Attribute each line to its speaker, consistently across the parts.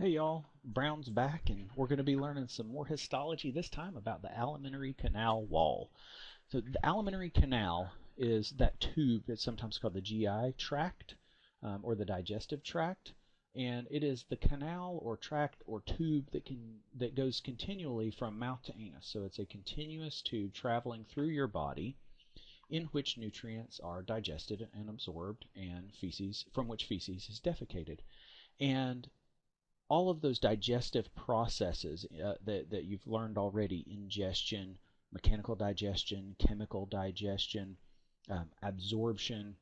Speaker 1: Hey y'all, Brown's back and we're going to be learning some more histology, this time about the alimentary canal wall. So the alimentary canal is that tube that's sometimes called the GI tract or the digestive tract, and it is the canal or tract or tube that goes continually from mouth to anus. So it's a continuous tube traveling through your body in which nutrients are digested and absorbed and feces from which feces is defecated. And all of those digestive processes that you've learned already, ingestion, mechanical digestion, chemical digestion, absorption,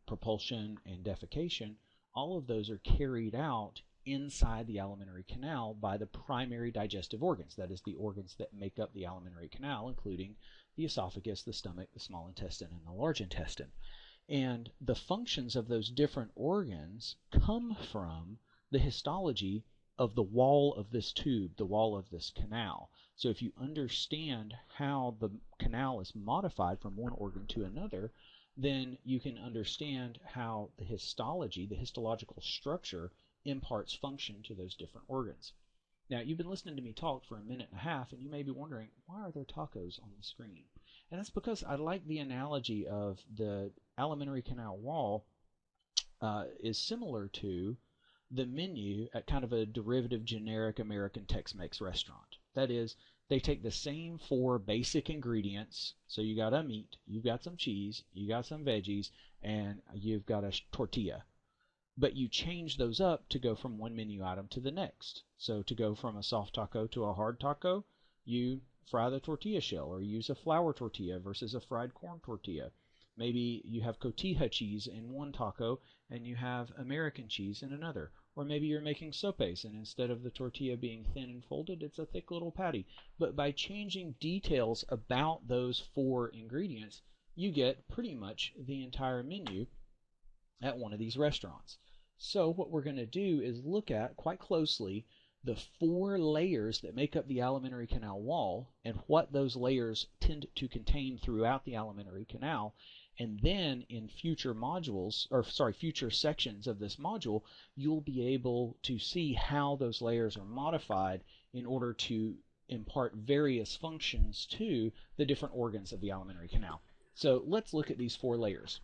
Speaker 1: propulsion, and defecation, all of those are carried out inside the alimentary canal by the primary digestive organs. That is, the organs that make up the alimentary canal, including the esophagus, the stomach, the small intestine, and the large intestine. And the functions of those different organs come from the histology of the wall of this tube, the wall of this canal. So if you understand how the canal is modified from one organ to another, then you can understand how the histology, the histological structure, imparts function to those different organs. Now, you've been listening to me talk for a minute and a half, and you may be wondering, why are there tacos on the screen? And that's because I like the analogy of the alimentary canal wall is similar to the menu at kind of a derivative generic American Tex-Mex restaurant. That is, they take the same four basic ingredients. So you got a meat, you've got some cheese, you got some veggies, and you've got a tortilla. But you change those up to go from one menu item to the next. So to go from a soft taco to a hard taco, you fry the tortilla shell or use a flour tortilla versus a fried corn tortilla. Maybe you have cotija cheese in one taco and you have American cheese in another. Or maybe you're making sopes and instead of the tortilla being thin and folded, it's a thick little patty. But by changing details about those four ingredients, you get pretty much the entire menu at one of these restaurants. So what we're going to do is look at quite closely the four layers that make up the alimentary canal wall and what those layers tend to contain throughout the alimentary canal. And then in future modules, future sections of this module, you'll be able to see how those layers are modified in order to impart various functions to the different organs of the alimentary canal. So let's look at these four layers.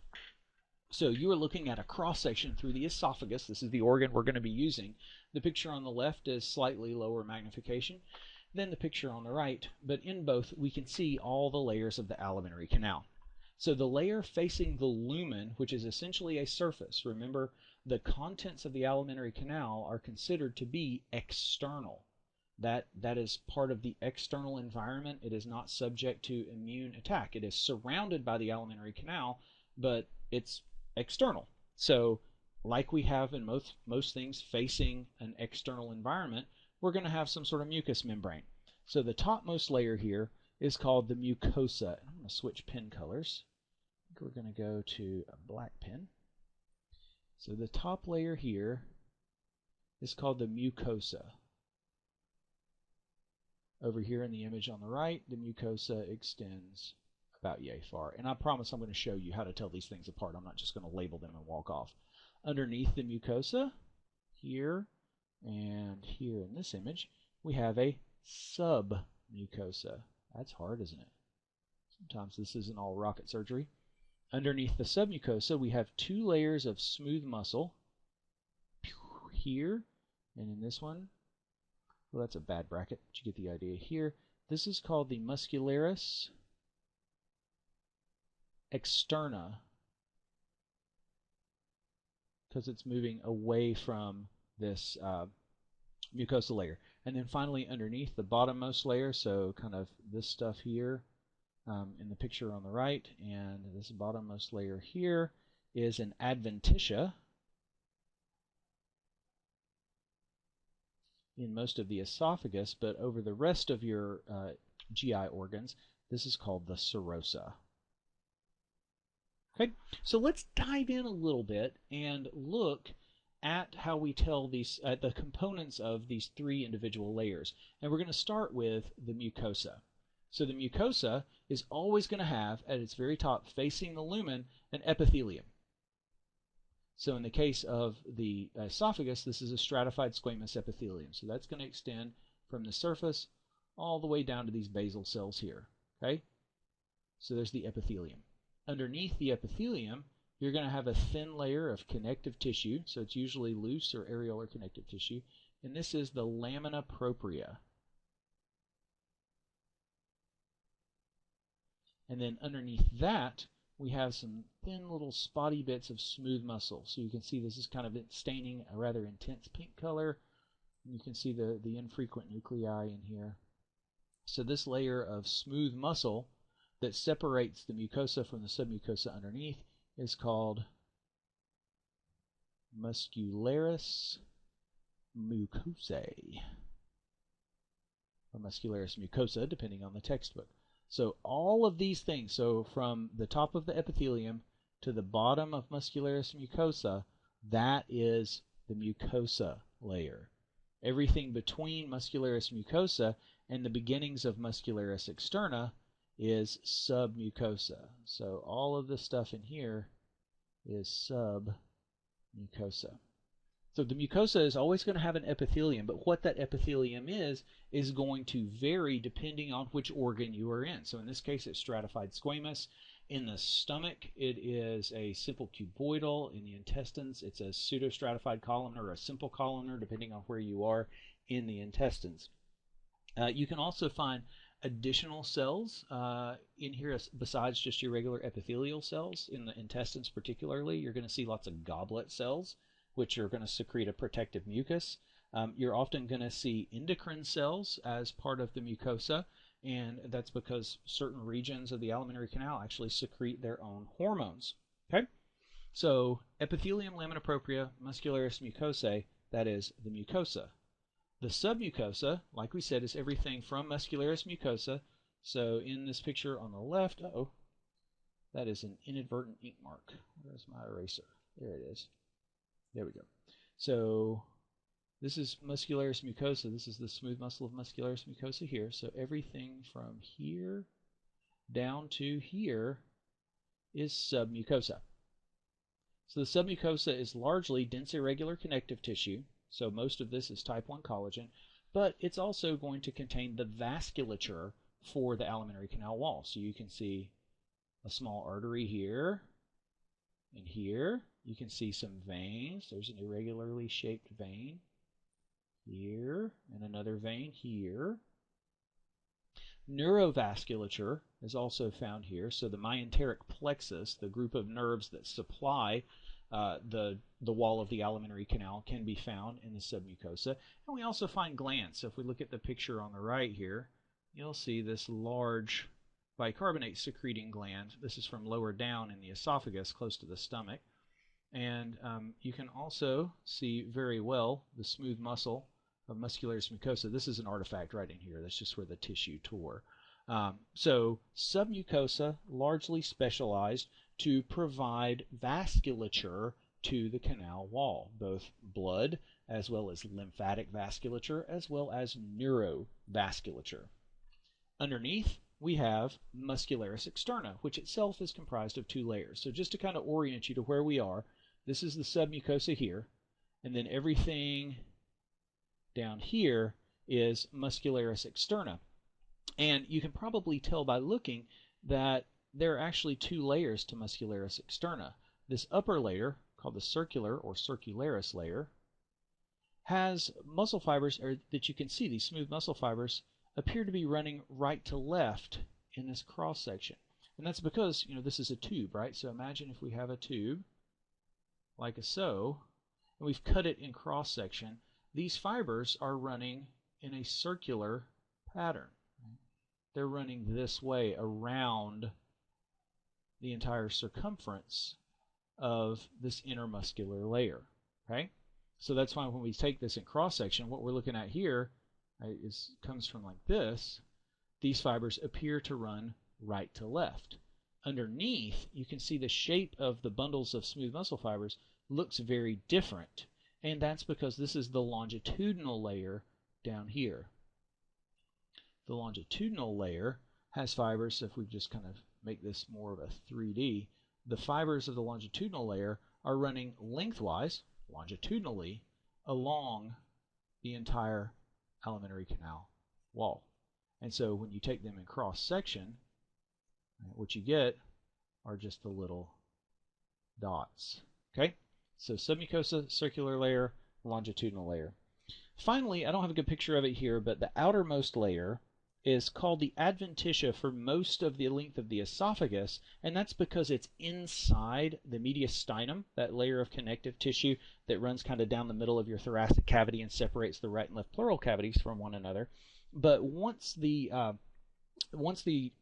Speaker 1: So you are looking at a cross-section through the esophagus. This is the organ we're going to be using. The picture on the left is slightly lower magnification than the picture on the right, but in both we can see all the layers of the alimentary canal. So the layer facing the lumen, which is essentially a surface, remember the contents of the alimentary canal are considered to be external. That is part of the external environment. It is not subject to immune attack. It is surrounded by the alimentary canal, but it's external. So like we have in most things facing an external environment, we're going to have some sort of mucous membrane. So the topmost layer here is called the mucosa. I'm going to switch pen colors. I think we're going to go to a black pen. So the top layer here is called the mucosa. Over here in the image on the right, the mucosa extends about yay far. And I promise I'm going to show you how to tell these things apart. I'm not just going to label them and walk off. Underneath the mucosa, here and here in this image, we have a submucosa. That's hard, isn't it? Sometimes this isn't all rocket surgery. Underneath the submucosa, we have two layers of smooth muscle here, and in this one, well, that's a bad bracket, but you get the idea here. This is called the Muscularis Externa because it's moving away from this mucosa layer. And then finally underneath the bottommost layer, so kind of this stuff here in the picture on the right, and this bottommost layer here is an Adventitia. In most of the esophagus, but over the rest of your GI organs, this is called the Serosa. Okay, so let's dive in a little bit and look at how we tell these, the components of these three individual layers. And we're going to start with the mucosa. So the mucosa is always going to have, at its very top, facing the lumen, an epithelium. So in the case of the esophagus, this is a stratified squamous epithelium. So that's going to extend from the surface all the way down to these basal cells here. Okay? So there's the epithelium. Underneath the epithelium, you're going to have a thin layer of connective tissue. So it's usually loose or areolar connective tissue. And this is the lamina propria. And then underneath that, we have some thin little spotty bits of smooth muscle. So you can see this is kind of staining a rather intense pink color. And you can see the infrequent nuclei in here. So this layer of smooth muscle that separates the mucosa from the submucosa underneath is called Muscularis Mucosa, or Muscularis Mucosa, depending on the textbook. So all of these things, so from the top of the epithelium to the bottom of Muscularis Mucosa, that is the mucosa layer. Everything between Muscularis Mucosa and the beginnings of Muscularis Externa is submucosa. So all of this stuff in here is submucosa. So the mucosa is always going to have an epithelium, but what that epithelium is going to vary depending on which organ you are in. So in this case, it's stratified squamous. In the stomach, it is a simple cuboidal. In the intestines, it's a pseudostratified columnar or a simple columnar, depending on where you are in the intestines. You can also find additional cells in here besides just your regular epithelial cells. In the intestines particularly, you're going to see lots of goblet cells, which are going to secrete a protective mucus. You're often going to see endocrine cells as part of the mucosa, and that's because certain regions of the alimentary canal actually secrete their own hormones. Okay? So epithelium, lamina propria, muscularis mucosae, that is the mucosa. The submucosa, like we said, is everything from muscularis mucosa. So in this picture on the left, that is an inadvertent ink mark. Where's my eraser? There it is. There we go. So this is muscularis mucosa. This is the smooth muscle of muscularis mucosa here. So everything from here down to here is submucosa. So the submucosa is largely dense irregular connective tissue. So most of this is type 1 collagen, but it's also going to contain the vasculature for the alimentary canal wall. So you can see a small artery here and here. You can see some veins. There's an irregularly shaped vein here and another vein here. Neurovasculature is also found here. So the myenteric plexus, the group of nerves that supply the wall of the alimentary canal, can be found in the submucosa. And we also find glands. So if we look at the picture on the right here, you'll see this large bicarbonate secreting gland. This is from lower down in the esophagus, close to the stomach. And you can also see very well the smooth muscle of muscularis mucosa. This is an artifact right in here. That's just where the tissue tore. So submucosa, largely specialized to provide vasculature to the canal wall, both blood as well as lymphatic vasculature as well as neurovasculature. Underneath, we have Muscularis Externa, which itself is comprised of 2 layers. So just to kind of orient you to where we are, this is the submucosa here, and then everything down here is Muscularis Externa. And you can probably tell by looking that there are actually 2 layers to Muscularis Externa. This upper layer, called the circular or circularis layer, has muscle fibers that you can see. These smooth muscle fibers appear to be running right to left in this cross section. And that's because, this is a tube, right? So imagine if we have a tube like so, and we've cut it in cross section. These fibers are running in a circular pattern. They're running this way around the entire circumference of this intermuscular layer. Okay? So that's why when we take this in cross section, what we're looking at here comes from like this. These fibers appear to run right to left. Underneath, you can see the shape of the bundles of smooth muscle fibers looks very different. And that's because this is the longitudinal layer down here. The longitudinal layer has fibers. So if we just kind of make this more of a 3D, the fibers of the longitudinal layer are running lengthwise, longitudinally, along the entire alimentary canal wall. And so when you take them in cross section, what you get are just the little dots. Okay? So submucosa, circular layer, longitudinal layer. Finally, I don't have a good picture of it here, but the outermost layer is called the Adventitia for most of the length of the esophagus, and that's because it's inside the mediastinum, that layer of connective tissue that runs kind of down the middle of your thoracic cavity and separates the right and left pleural cavities from one another. But once the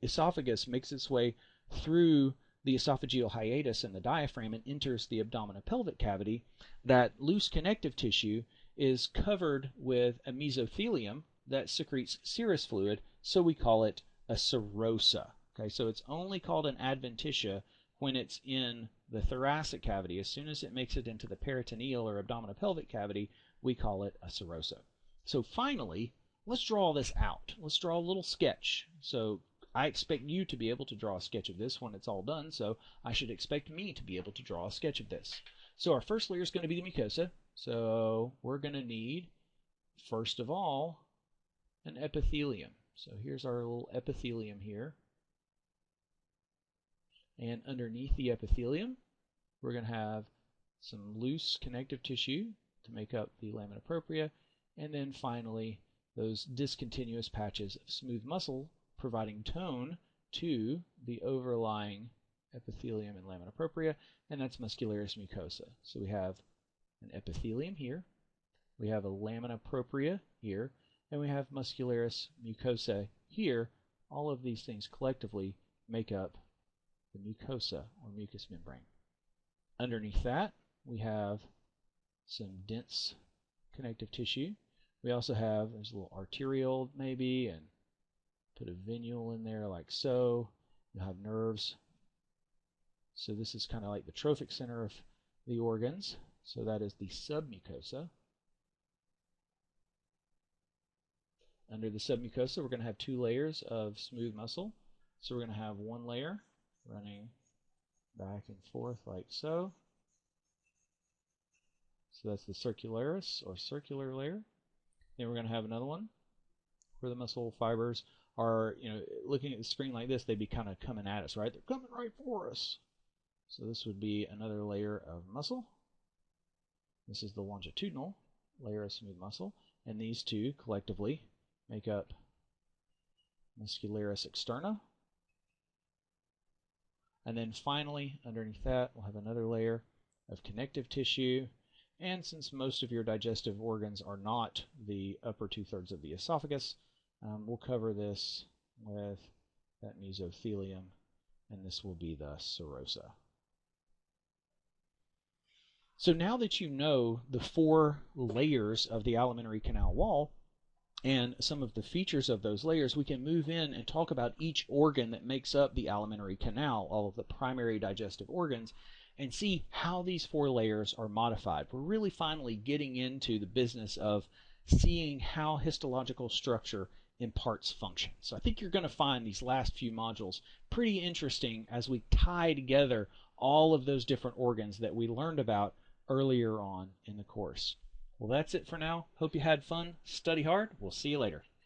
Speaker 1: esophagus makes its way through the esophageal hiatus and the diaphragm and enters the abdominopelvic cavity, that loose connective tissue is covered with a mesothelium that secretes serous fluid, so we call it a serosa. Okay, so it's only called an adventitia when it's in the thoracic cavity. As soon as it makes it into the peritoneal or abdominopelvic cavity, we call it a serosa. So finally, let's draw all this out. Let's draw a little sketch. So I expect you to be able to draw a sketch of this when it's all done, so I should expect me to be able to draw a sketch of this. So our first layer is going to be the mucosa. So we're going to need, first of all, an epithelium. So here's our little epithelium here. And underneath the epithelium, we're going to have some loose connective tissue to make up the lamina propria. And then finally, those discontinuous patches of smooth muscle providing tone to the overlying epithelium and lamina propria, and that's Muscularis mucosa. So we have an epithelium here, we have a lamina propria here, and we have Muscularis mucosa here. All of these things collectively make up the mucosa or mucous membrane. Underneath that, we have some dense connective tissue. We also have, there's a little arteriole maybe, and put a venule in there like so. You'll have nerves. So this is kind of like the trophic center of the organs. So that is the submucosa. Under the submucosa, we're going to have two layers of smooth muscle. So we're going to have one layer running back and forth like so. So that's the circularis or circular layer. Then we're going to have another one where the muscle fibers are, looking at the screen like this, they'd be kind of coming at us, right? They're coming right for us. So this would be another layer of muscle. This is the longitudinal layer of smooth muscle, and these two collectively make up Muscularis Externa. And then finally, underneath that, we'll have another layer of connective tissue. And since most of your digestive organs are not the upper two-thirds of the esophagus, we'll cover this with that mesothelium, and this will be the serosa. So now that you know the 4 layers of the alimentary canal wall and some of the features of those layers, we can move in and talk about each organ that makes up the alimentary canal, all of the primary digestive organs, and see how these 4 layers are modified. We're really finally getting into the business of seeing how histological structure imparts function. So I think you're going to find these last few modules pretty interesting as we tie together all of those different organs that we learned about earlier on in the course. Well, that's it for now. Hope you had fun. Study hard. We'll see you later.